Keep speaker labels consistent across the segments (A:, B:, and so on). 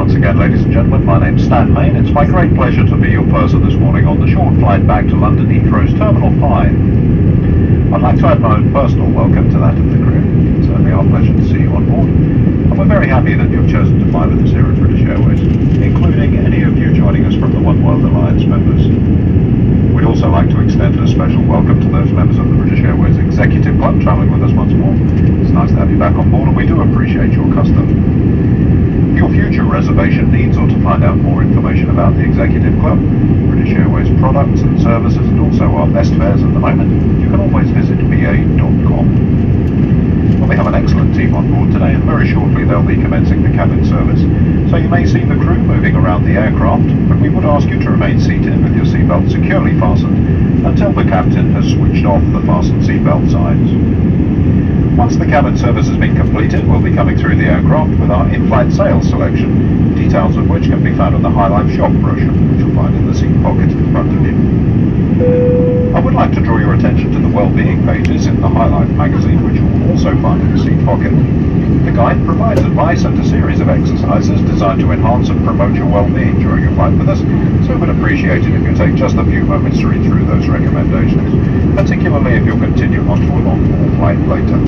A: Once again, ladies and gentlemen, my name's Stan Main. It's my great pleasure to be your purser this morning on the short flight back to London Heathrow's Terminal 5. I'd like to add my own personal welcome to that of the crew. It's certainly our pleasure to see you on board, and we're very happy that you've chosen to fly with us here at British Airways, including any of you joining us from the One World Alliance members. We'd also like to extend a special welcome to those members of the British Airways Executive Club travelling with us once more. It's nice to have you back on board, and we do appreciate your custom. For your future reservation needs or to find out more information about the Executive Club, British Airways products and services, and also our best fares at the moment, you can always visit ba.com. Well, we have an excellent team on board today, and very shortly they'll be commencing the cabin service. So you may see the crew moving around the aircraft, but we would ask you to remain seated with your seatbelt securely fastened until the captain has switched off the fastened seatbelt signs. Once the cabin service has been completed, we'll be coming through the aircraft with our in-flight sales selection, details of which can be found in the High Life shop brochure, which you'll find in the seat pocket in front of you. I would like to draw your attention to the well-being pages in the High Life magazine, which you'll also find in the seat pocket. The guide provides advice and a series of exercises designed to enhance and promote your well-being during your flight with us, so we'd appreciate it if you take just a few moments to read through those recommendations, particularly if you'll continue onto a long-haul flight later.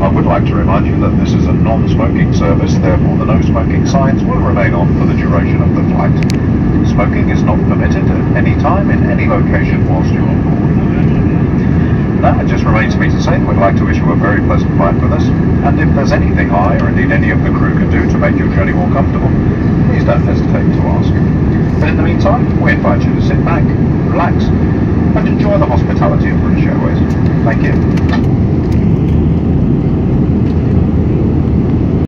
A: I would like to remind you that this is a non-smoking service, therefore the no smoking signs will remain on for the duration of the flight. Smoking is not permitted at any time in any location whilst you're on board. Now it just remains for me to say that we'd like to wish you a very pleasant flight with us, and if there's anything I or indeed any of the crew can do to make your journey more comfortable, please don't hesitate to ask. But in the meantime, we invite you to sit back, relax, and enjoy the hospitality of British Airways. Thank you.